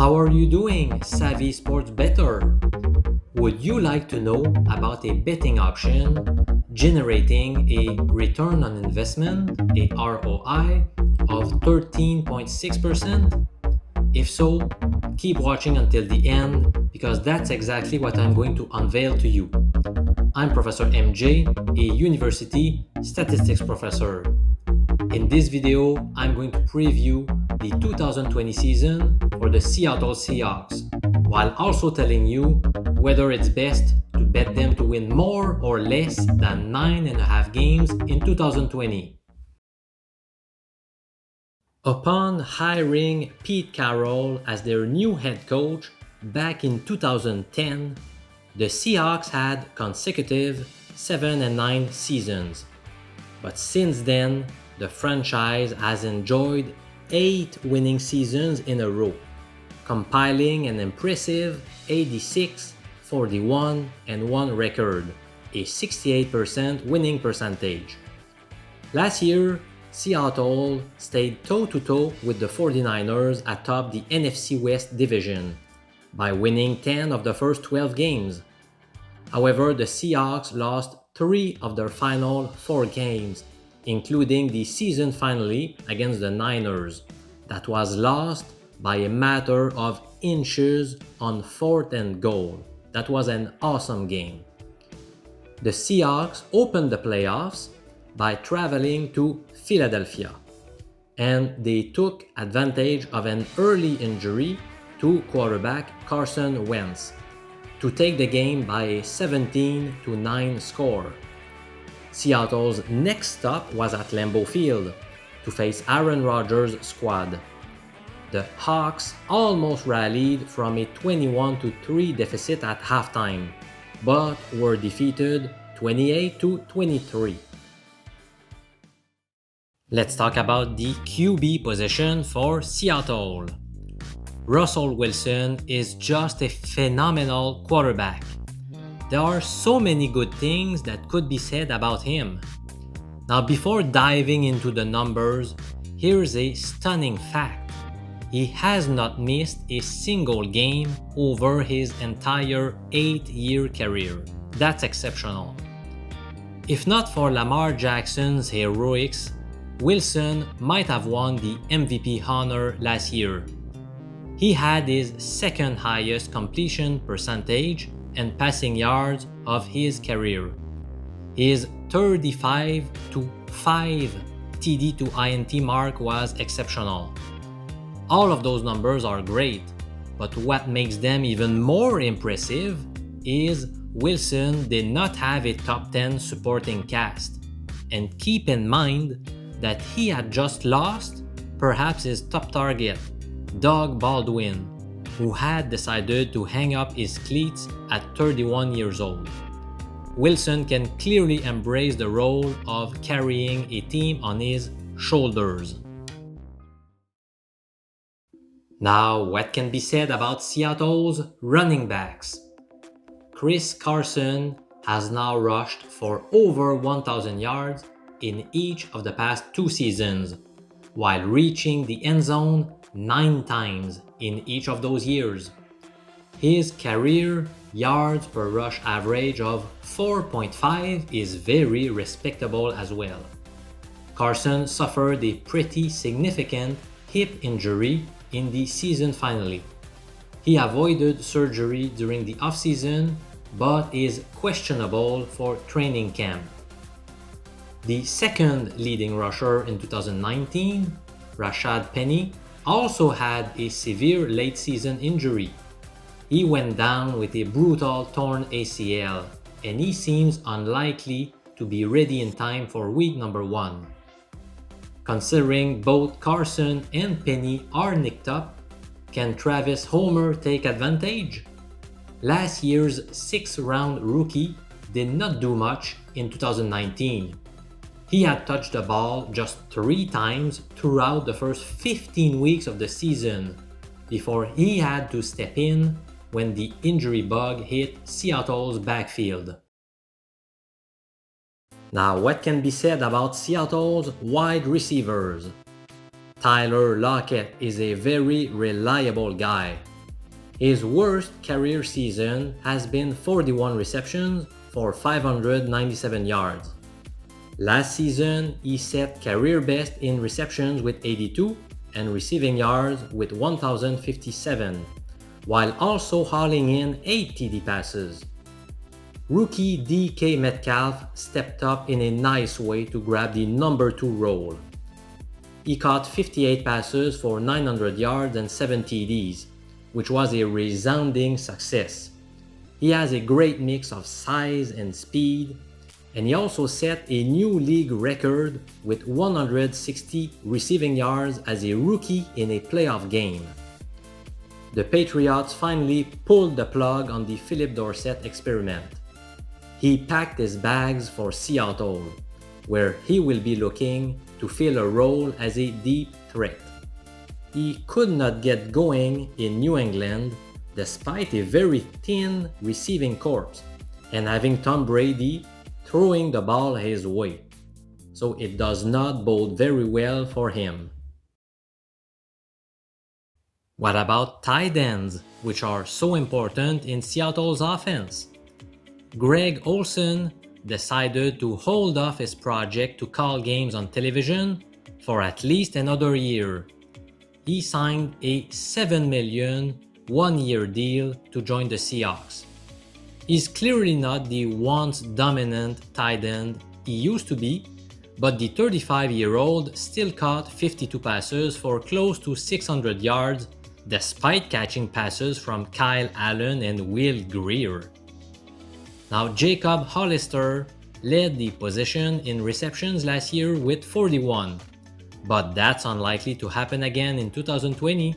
How are you doing, savvy sports bettor? Would you like to know about a betting option generating a return on investment, a ROI, of 13.6%? If so, keep watching until the end because that's exactly what I'm going to unveil to you. I'm Professor MJ, a university statistics professor. In this video, I'm going to preview the 2020 season for the Seattle Seahawks, while also telling you whether it's best to bet them to win more or less than 9.5 games in 2020. Upon hiring Pete Carroll as their new head coach back in 2010, the Seahawks had consecutive 7-9 seasons. But since then, the franchise has enjoyed 8 winning seasons in a row, compiling an impressive 86-41-1 record, a 68% winning percentage. Last year, Seattle stayed toe-to-toe with the 49ers atop the NFC West division by winning 10 of the first 12 games. However, the Seahawks lost 3 of their final 4 games, including the season finale against the Niners, that was lost by a matter of inches on 4th and goal. That was an awesome game. The Seahawks opened the playoffs by traveling to Philadelphia, and they took advantage of an early injury to quarterback Carson Wentz to take the game by a 17-9 score. Seattle's next stop was at Lambeau Field to face Aaron Rodgers' squad. The Hawks almost rallied from a 21-3 deficit at halftime, but were defeated 28-23. Let's talk about the QB position for Seattle. Russell Wilson is just a phenomenal quarterback. There are so many good things that could be said about him. Now, before diving into the numbers, here's a stunning fact. He has not missed a single game over his entire 8-year career. That's exceptional. If not for Lamar Jackson's heroics, Wilson might have won the MVP honor last year. He had his second highest completion percentage and passing yards of his career. His 35-5 TD to INT mark was exceptional. All of those numbers are great, but what makes them even more impressive is Wilson did not have a top 10 supporting cast. And keep in mind that he had just lost perhaps his top target, Doug Baldwin, who had decided to hang up his cleats at 31 years old. Wilson can clearly embrace the role of carrying a team on his shoulders. Now, what can be said about Seattle's running backs? Chris Carson has now rushed for over 1,000 yards in each of the past 2 seasons, while reaching the end zone 9 times in each of those years. His career yards per rush average of 4.5 is very respectable as well. Carson suffered a pretty significant hip injury in the season finale. He avoided surgery during the offseason but is questionable for training camp. The second leading rusher in 2019, Rashad Penny, also had a severe late-season injury. He went down with a brutal torn ACL, and he seems unlikely to be ready in time for week number 1. Considering both Carson and Penny are nicked up, can Travis Homer take advantage? Last year's 6th-round rookie did not do much in 2019. He had touched the ball just 3 times throughout the first 15 weeks of the season before he had to step in when the injury bug hit Seattle's backfield. Now, what can be said about Seattle's wide receivers? Tyler Lockett is a very reliable guy His worst career season has been 41 receptions for 597 yards. Last season, he set career best in receptions with 82 and receiving yards with 1,057, while also hauling in 8 TD passes. Rookie DK Metcalf stepped up in a nice way to grab the number 2 role. He caught 58 passes for 900 yards and 7 TDs, which was a resounding success. He has a great mix of size and speed, and he also set a new league record with 160 receiving yards as a rookie in a playoff game. The Patriots finally pulled the plug on the Philip Dorsett experiment. He packed his bags for Seattle, where he will be looking to fill a role as a deep threat. He could not get going in New England despite a very thin receiving corps and having Tom Brady throwing the ball his way. So it does not bode very well for him. What about tight ends, which are so important in Seattle's offense? Greg Olson decided to hold off his project to call games on television for at least another year. He signed a $7 million one-year deal to join the Seahawks. He's clearly not the once dominant tight end he used to be, but the 35-year-old still caught 52 passes for close to 600 yards despite catching passes from Kyle Allen and Will Grier. Now, Jacob Hollister led the position in receptions last year with 41, but that's unlikely to happen again in 2020.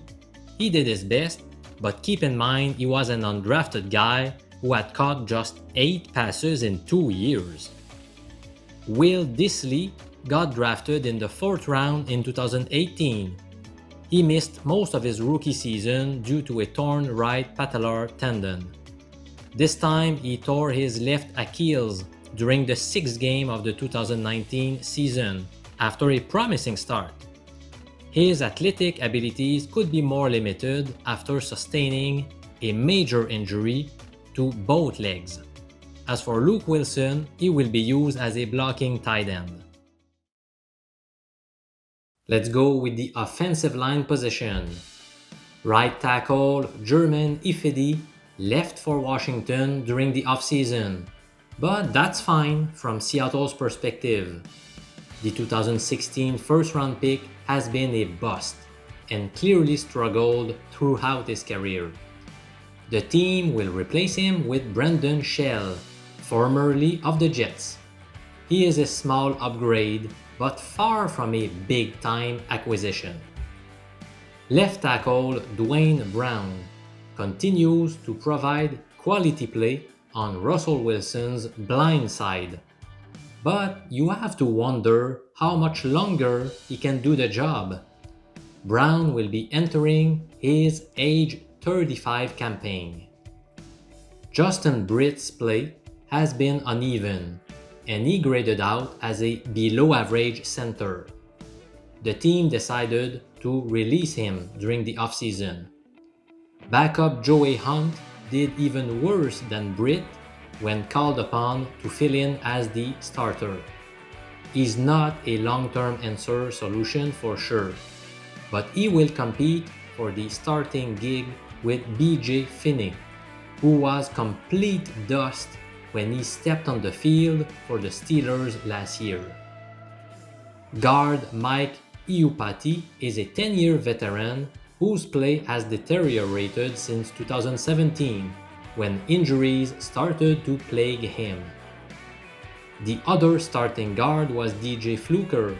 He did his best, but keep in mind he was an undrafted guy who had caught just 8 passes in 2 years. Will Dissly got drafted in the 4th round in 2018. He missed most of his rookie season due to a torn right patellar tendon. This time he tore his left Achilles during the 6th game of the 2019 season after a promising start. His athletic abilities could be more limited after sustaining a major injury to both legs. As for Luke Wilson, he will be used as a blocking tight end. Let's go with the offensive line position. Right tackle German Ifedi left for Washington during the offseason, but that's fine from Seattle's perspective. The 2016 first-round pick has been a bust and clearly struggled throughout his career. The team will replace him with Brandon Shell, formerly of the Jets. He is a small upgrade, but far from a big-time acquisition. Left tackle Dwayne Brown continues to provide quality play on Russell Wilson's blind side. But you have to wonder how much longer he can do the job. Brown will be entering his age 35 campaign. Justin Britt's play has been uneven, and he graded out as a below-average center. The team decided to release him during the offseason. Backup Joey Hunt did even worse than Britt when called upon to fill in as the starter. He's not a long-term answer solution for sure, but he will compete for the starting gig with BJ Finney, who was complete dust when he stepped on the field for the Steelers last year. Guard Mike Iupati is a 10-year veteran whose play has deteriorated since 2017, when injuries started to plague him. The other starting guard was DJ Fluker,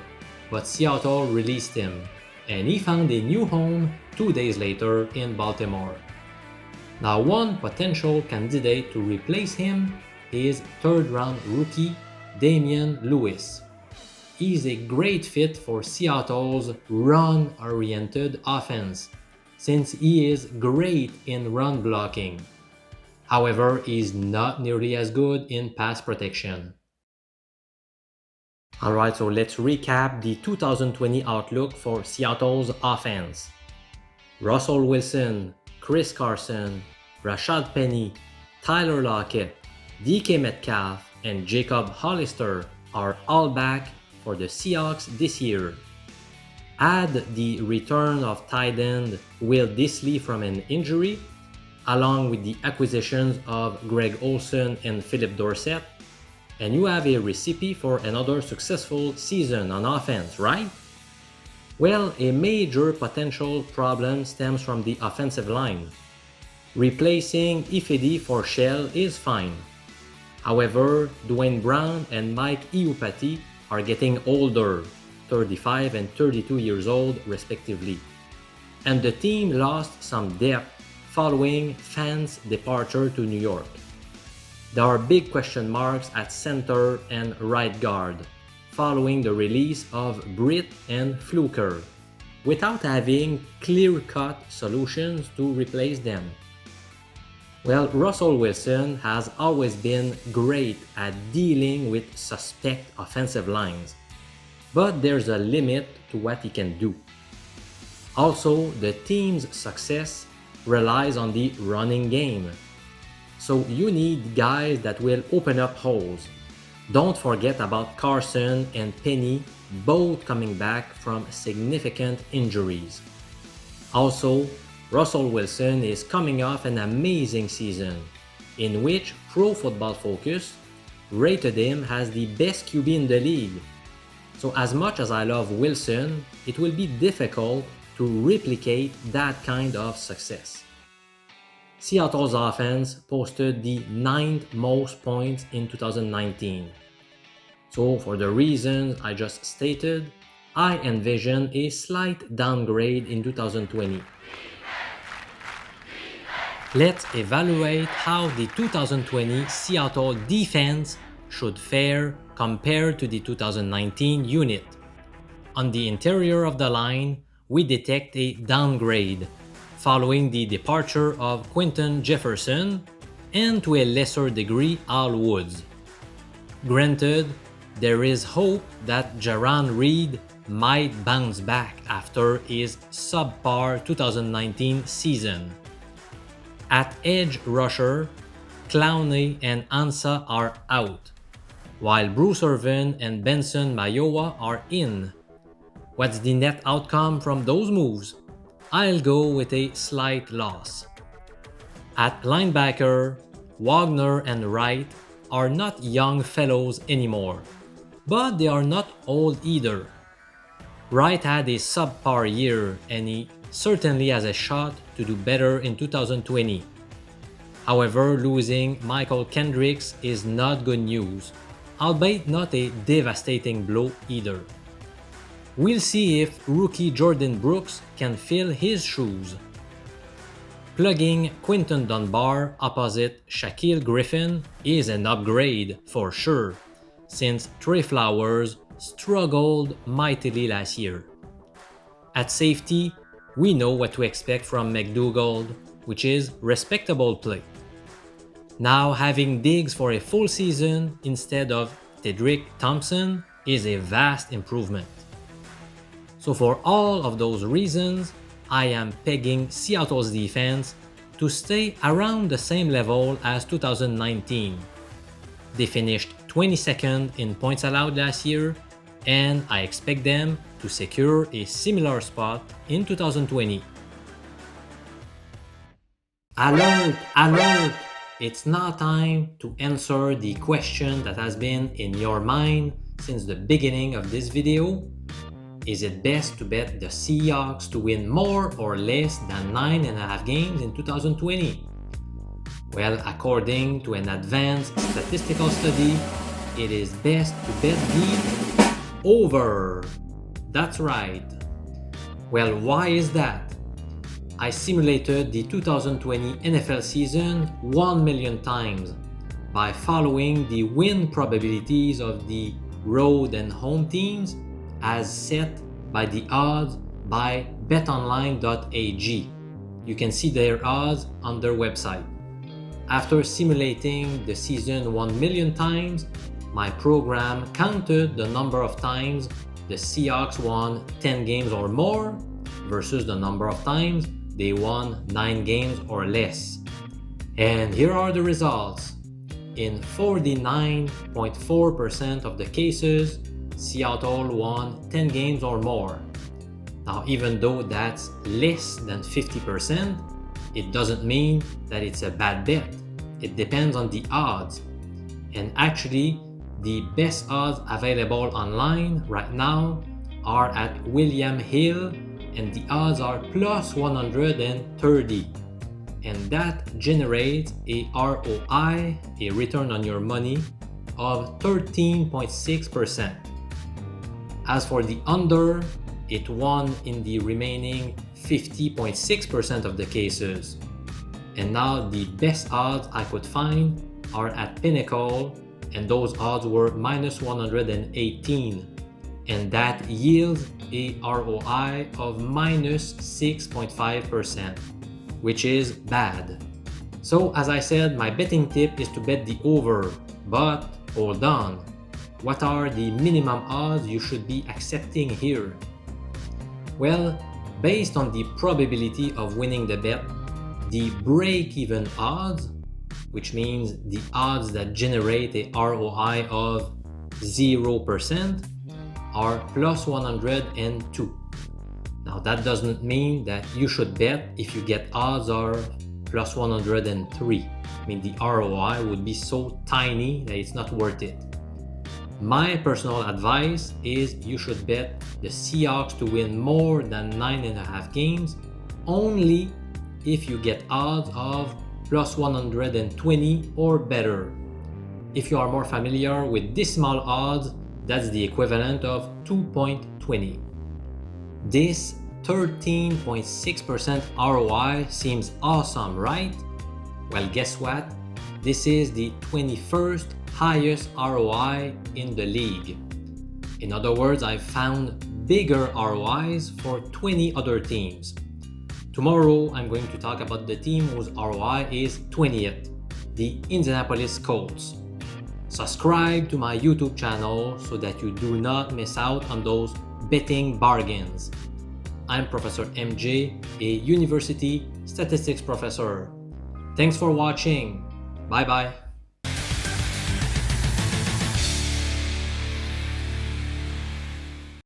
but Seattle released him, and he found a new home 2 days later in Baltimore. Now, one potential candidate to replace him is third-round rookie Damian Lewis. He's a great fit for Seattle's run-oriented offense, since he is great in run blocking. However, he's not nearly as good in pass protection. Alright, so let's recap the 2020 outlook for Seattle's offense. Russell Wilson Chris Carson, Rashad Penny, Tyler Lockett, DK Metcalf, and Jacob Hollister are all back for the Seahawks this year. Add the return of tight end Will Dissly from an injury, along with the acquisitions of Greg Olson and Philip Dorsett, and you have a recipe for another successful season on offense, right? Well, a major potential problem stems from the offensive line. Replacing Ifedi for Shell is fine. However, Dwayne Brown and Mike Iupati are getting older, 35 and 32 years old respectively, and the team lost some depth following Fant's departure to New York. There are big question marks at center and right guard, following the release of Britt and Fluker, without having clear-cut solutions to replace them. Well, Russell Wilson has always been great at dealing with suspect offensive lines, but there's a limit to what he can do. Also, the team's success relies on the running game. So you need guys that will open up holes. Don't forget about Carson and Penny, both coming back from significant injuries. Also, Russell Wilson is coming off an amazing season, in which Pro Football Focus rated him as the best QB in the league. So as much as I love Wilson, it will be difficult to replicate that kind of success. Seattle's offense posted the 9th most points in 2019. So for the reasons I just stated, I envision a slight downgrade in 2020. Let's evaluate how the 2020 Seattle defense should fare compared to the 2019 unit. On the interior of the line, we detect a downgrade following the departure of Quinton Jefferson and to a lesser degree Al Woods. Granted, there is hope that Jarran Reed might bounce back after his subpar 2019 season. At edge rusher, Clowney and Ansah are out, while Bruce Irvin and Benson Mayowa are in. What's the net outcome from those moves? I'll go with a slight loss. At linebacker, Wagner and Wright are not young fellows anymore, but they are not old either. Wright had a subpar year and he certainly has a shot to do better in 2020. However, losing Michael Kendricks is not good news, albeit not a devastating blow either. We'll see if rookie Jordan Brooks can fill his shoes. Plugging Quinton Dunbar opposite Shaquille Griffin is an upgrade for sure, since Trey Flowers struggled mightily last year. At safety, we know what to expect from McDougald, which is respectable play. Now having Diggs for a full season instead of Tedrick Thompson is a vast improvement. So for all of those reasons, I am pegging Seattle's defense to stay around the same level as 2019. They finished 22nd in points allowed last year, and I expect them to secure a similar spot in 2020. Alert! Alert! It's now time to answer the question that has been in your mind since the beginning of this video. Is it best to bet the Seahawks to win more or less than 9.5 games in 2020? Well, according to an advanced statistical study, it is best to bet the over. That's right. Well, why is that? I simulated the 2020 NFL season 1 million times by following the win probabilities of the road and home teams as set by the odds by betonline.ag. You can see their odds on their website. After simulating the season 1 million times, my program counted the number of times the Seahawks won 10 games or more versus the number of times they won 9 games or less. And here are the results. In 49.4% of the cases, Seattle won 10 games or more. Now, even though that's less than 50%, it doesn't mean that it's a bad bet. It depends on the odds. And actually, the best odds available online right now are at William Hill, and the odds are plus 130. And that generates a ROI, a return on your money, of 13.6%. As for the under, it won in the remaining 50.6% of the cases. And now the best odds I could find are at Pinnacle, and those odds were minus 118. And that yields a ROI of minus 6.5%, which is bad. So as I said, my betting tip is to bet the over, but hold on. What are the minimum odds you should be accepting here? Well, based on the probability of winning the bet, the break-even odds, which means the odds that generate a ROI of 0%, are plus 102. Now that doesn't mean that you should bet if you get odds are plus 103. I mean, the ROI would be so tiny that it's not worth it. My personal advice is you should bet the Seahawks to win more than 9.5 games only if you get odds of plus 120 or better. If you are more familiar with decimal odds, that's the equivalent of 2.20. This 13.6% ROI seems awesome, right? Well, guess what? This is the 21st highest ROI in the league. In other words, I've found bigger ROIs for 20 other teams. Tomorrow, I'm going to talk about the team whose ROI is 20th, the Indianapolis Colts. Subscribe to my YouTube channel so that you do not miss out on those betting bargains. I'm Professor MJ, a university statistics professor. Thanks for watching. Bye-bye.